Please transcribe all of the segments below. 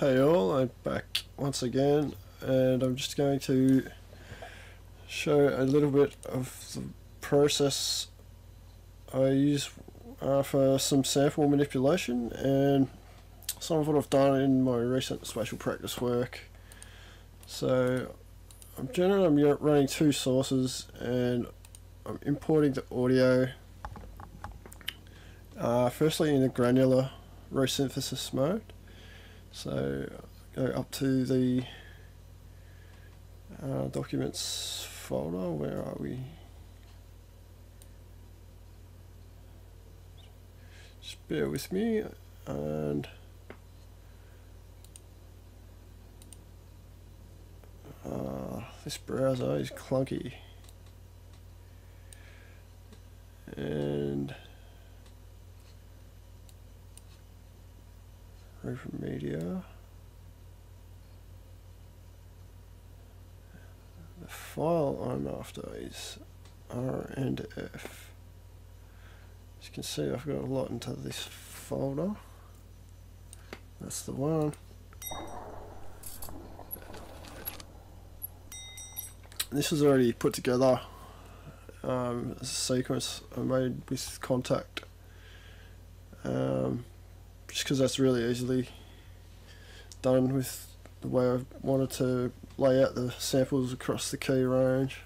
Hey all, I'm back once again and I'm just going to show a little bit of the process I use for some sample manipulation and some of what I've done in my recent spatial practice work. So I'm running two sources and I'm importing the audio firstly in the granular resynthesis mode. So go up to the documents folder. Where are we? Just bear with me, and this browser is clunky, and from media. The file I'm after is R and F. As you can see, I've got a lot into this folder. That's the one. This was already put together as a sequence I made with Contact. Just because that's really easily done with the way I wanted to lay out the samples across the key range.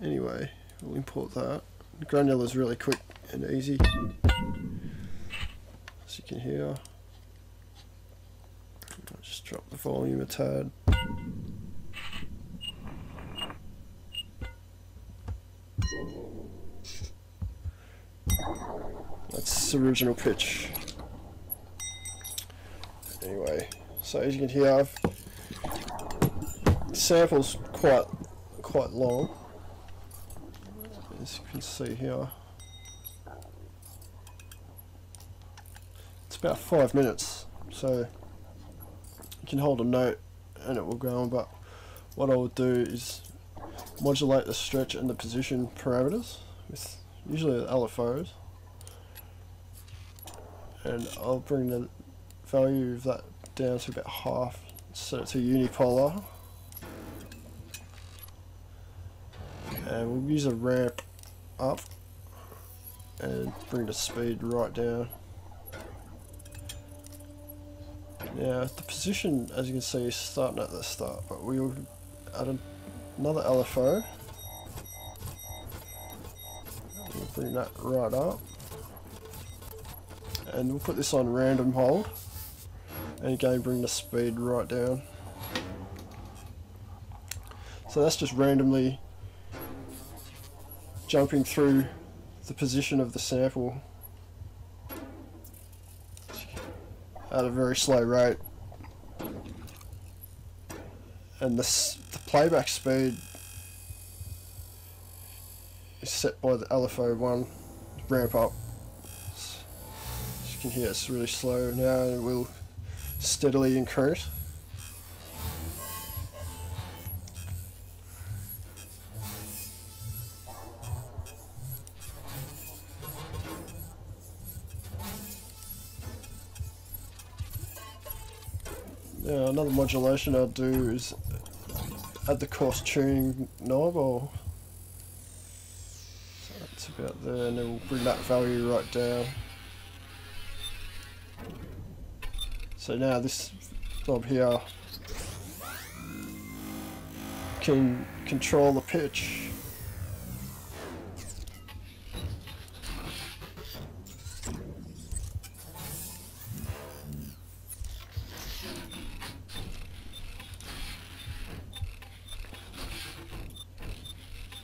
Anyway, we'll import that. Granular is really quick and easy, as you can hear. I'll just drop the volume a tad. That's the original pitch. Anyway, so as you can hear, the sample's quite long, as you can see here. It's about 5 minutes, so you can hold a note and it will go on, but what I will do is modulate the stretch and the position parameters with usually the LFOs, and I'll bring the value of that down to about half, set it to unipolar, and we'll use a ramp up and bring the speed right down. Now the position, as you can see, is starting at the start, but we'll add another LFO. We'll bring that right up, and we'll put this on random hold, and again bring the speed right down. So that's just randomly jumping through the position of the sample at a very slow rate, and the playback speed is set by the LFO1 ramp up. As you can hear, it's really slow now, and it will steadily increase. Now another modulation I'll do is add the coarse tuning knob, so that's about there, and then we'll bring that value right down. So now this knob here can control the pitch.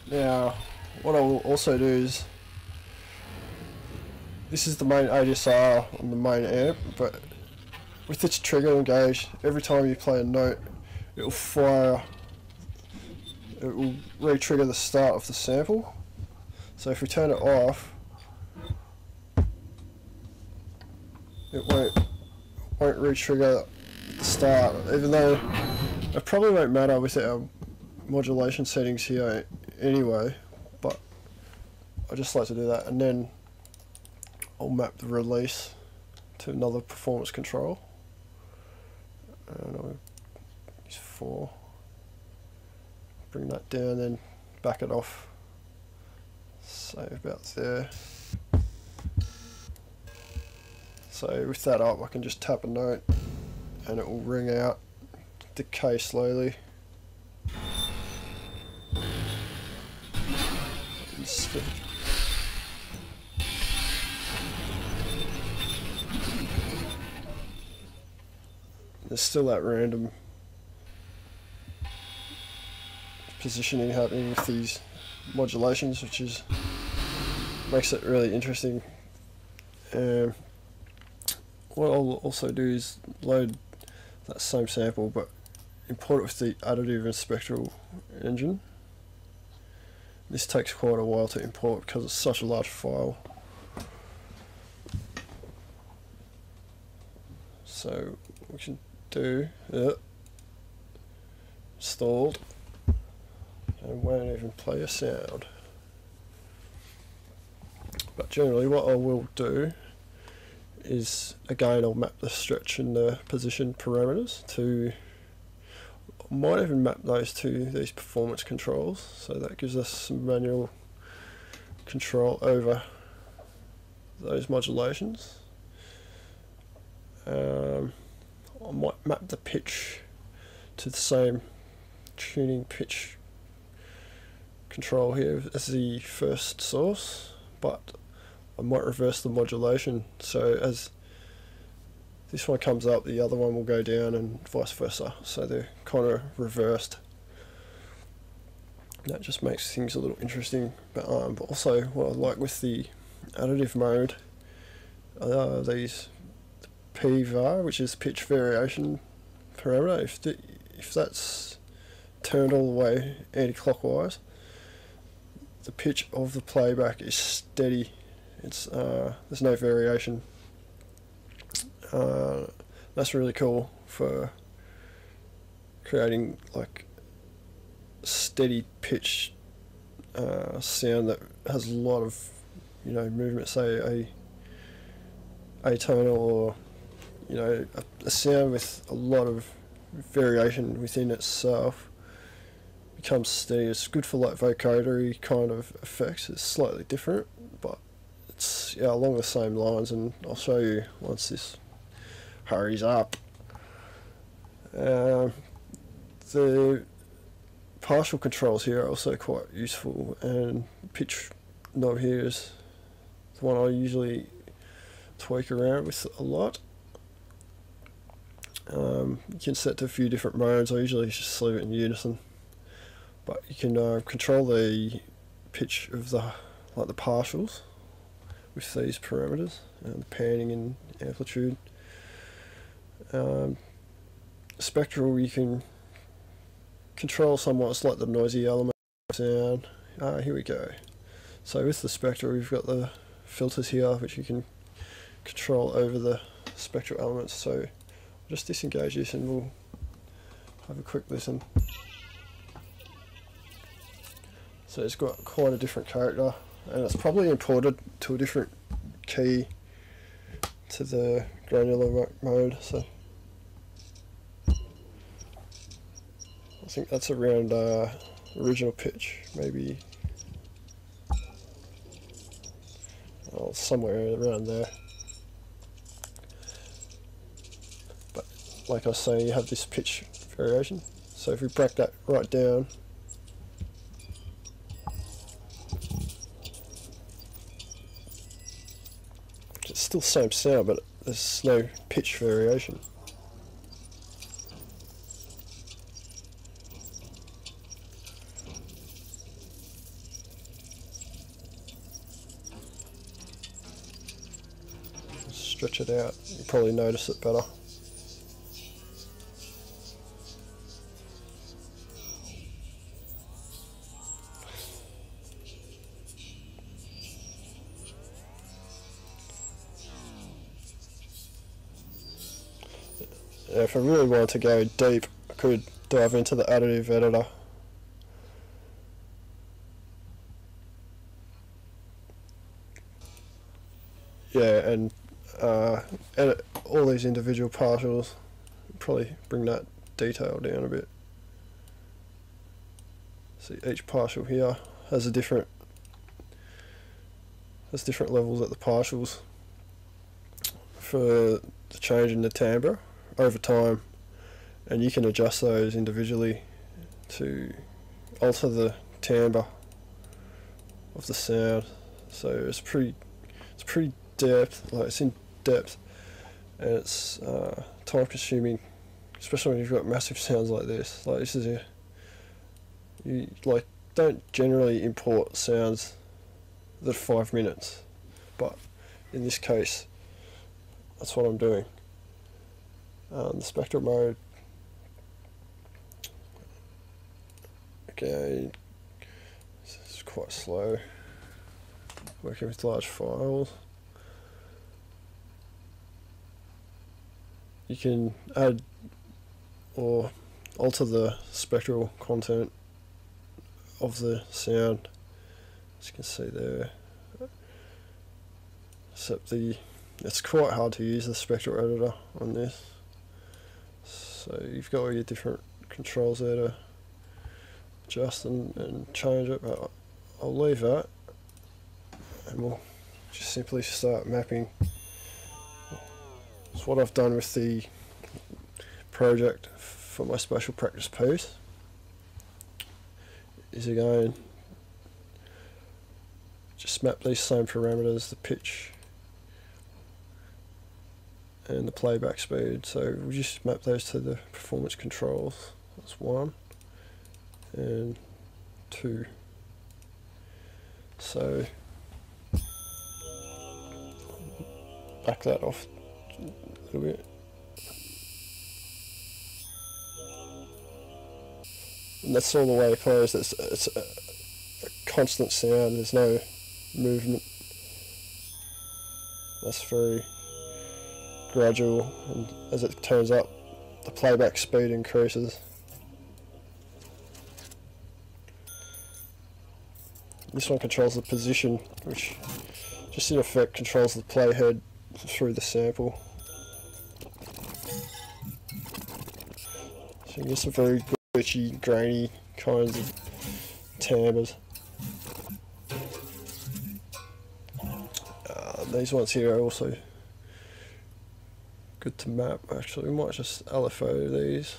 Now, what I will also do is, this is the main ADSR on the main amp, but with its trigger engaged, every time you play a note, it will fire, it will re-trigger the start of the sample. So if we turn it off, it won't re-trigger the start, even though it probably won't matter with our modulation settings here anyway, but I just like to do that, and then I'll map the release to another performance control, and I'll use 4, bring that down, then back it off, say about there. So with that up, I can just tap a note and it will ring out, decay slowly. There's still that random positioning happening with these modulations, which makes it really interesting. What I'll also do is load that same sample but import it with the Additive and Spectral engine. This takes quite a while to import because it's such a large file. So we can do installed, and won't even play a sound. But generally what I will do is, again, I'll map the stretch and the position parameters to, I might even map those to these performance controls, so that gives us some manual control over those modulations. I might map the pitch to the same tuning pitch control here as the first source, but I might reverse the modulation, so as this one comes up, the other one will go down, and vice versa, so they're kind of reversed. That just makes things a little interesting. But also what I like with the additive mode are these PVAR, which is pitch variation parameter. If that's turned all the way anti-clockwise, the pitch of the playback is steady. It's there's no variation. That's really cool for creating like steady pitch sound that has a lot of, you know, movement. Say a atonal, or you know, a sound with a lot of variation within itself becomes steady. It's good for like vocodary kind of effects. It's slightly different, but it's, yeah, along the same lines, and I'll show you once this hurries up. The partial controls here are also quite useful, and pitch knob here is the one I usually tweak around with a lot. You can set to a few different modes. I usually just leave it in unison, but you can control the pitch of the partials with these parameters, and the panning and amplitude. Spectral, you can control somewhat. It's like the noisy element of sound. Here we go. So with the Spectral, we've got the filters here, which you can control over the spectral elements. So I'll just disengage this and we'll have a quick listen. So it's got quite a different character, and it's probably imported to a different key to the granular mode. So I think that's around original pitch, maybe somewhere around there. But like I was saying, you have this pitch variation. So if we break that right down, it's still the same sound, but there's no pitch variation. Stretch it out, you probably notice it better. If I really wanted to go deep, I could dive into the additive editor. Yeah, and edit all these individual partials, probably bring that detail down a bit. See, each partial here has different levels at the partials for the change in the timbre over time, and you can adjust those individually to alter the timbre of the sound. So it's pretty depth, like it's in depth, and it's time consuming, especially when you've got massive sounds like this. Like this is you like don't generally import sounds that are 5 minutes, but in this case that's what I'm doing. The spectral mode, again, it's quite slow working with large files. You can add or alter the spectral content of the sound, as you can see there, except it's quite hard to use the spectral editor on this, so you've got all your different controls there to adjust and change it, but I'll leave that and we'll just simply start mapping. That's what I've done with the project for my spatial practice piece. Is again just map these same parameters, the pitch and the playback speed. So we'll just map those to the performance controls. That's 1 and 2. So back that off a little bit. And that's all the way closed. It's a constant sound, there's no movement. That's very gradual, and as it turns up, the playback speed increases. This one controls the position, which just in effect controls the playhead through the sample. So you get some very glitchy, grainy kinds of timbres. These ones here are also good to map. Actually, we might just LFO these.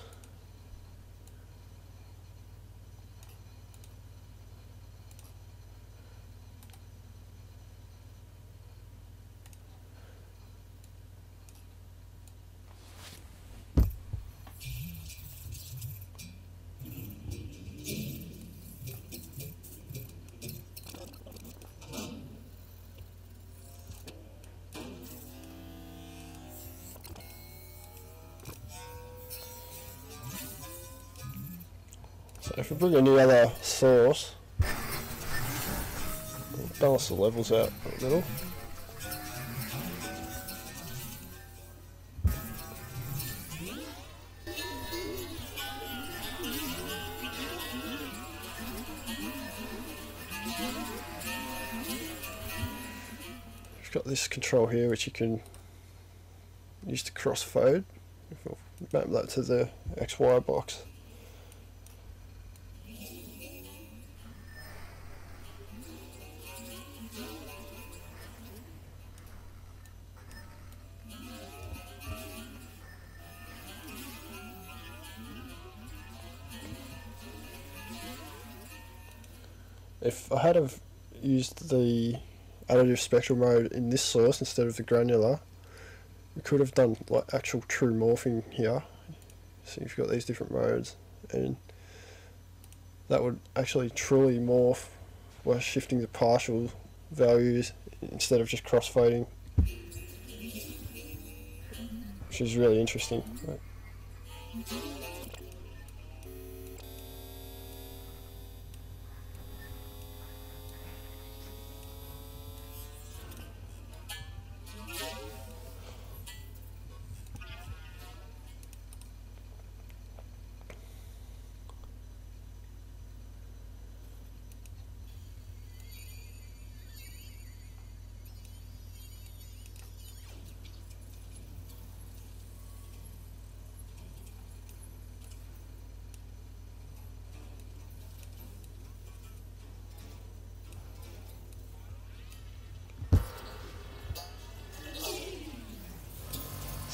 So if we bring any other source, we'll balance the levels out a little. We've got this control here which you can use to crossfade. We'll map that to the XY box. If I had have used the additive spectral mode in this source instead of the granular, we could have done like actual true morphing here. So you've got these different modes, and that would actually truly morph by shifting the partial values instead of just crossfading, which is really interesting.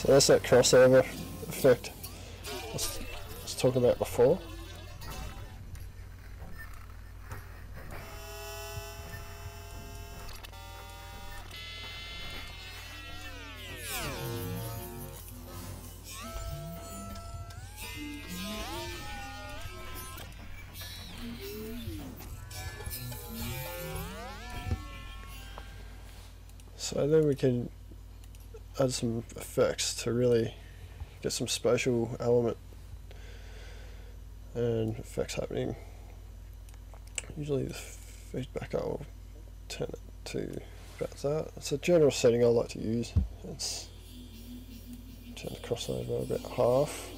So that's that crossover effect I was talking about before. So then we can add some effects to really get some spatial element and effects happening. Usually the feedback I'll turn it to about that. It's a general setting I like to use. It's turn the crossover about half.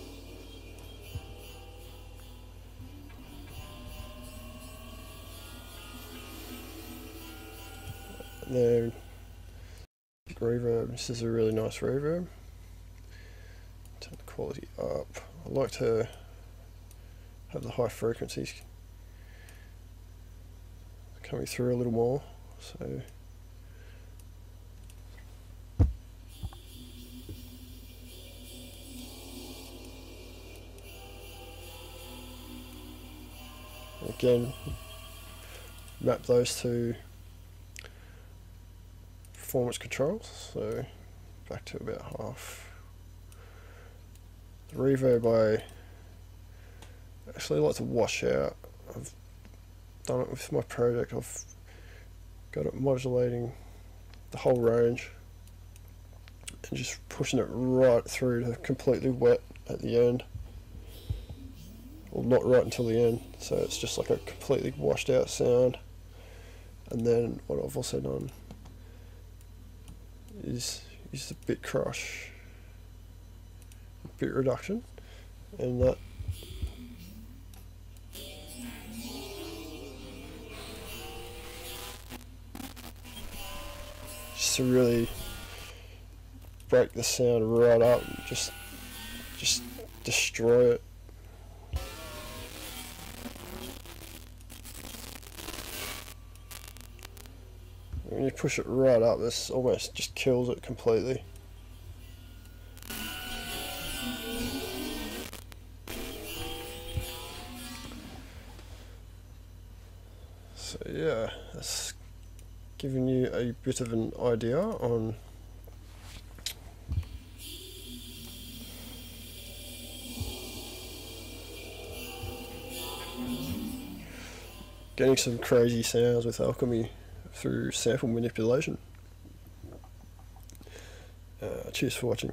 And then reverb. This is a really nice reverb. Turn the quality up. I like to have the high frequencies coming through a little more. So again, map those to performance controls, so back to about half. The reverb I actually like to wash out. I've done it with my project. I've got it modulating the whole range and just pushing it right through to completely wet at the end. Well, not right until the end, so it's just like a completely washed out sound. And then what I've also done is use the bit crush, bit reduction, and that just to really break the sound right up and just destroy it. When you push it right up, this almost just kills it completely. So yeah, that's giving you a bit of an idea on getting some crazy sounds with Alchemy through sample manipulation. Cheers for watching.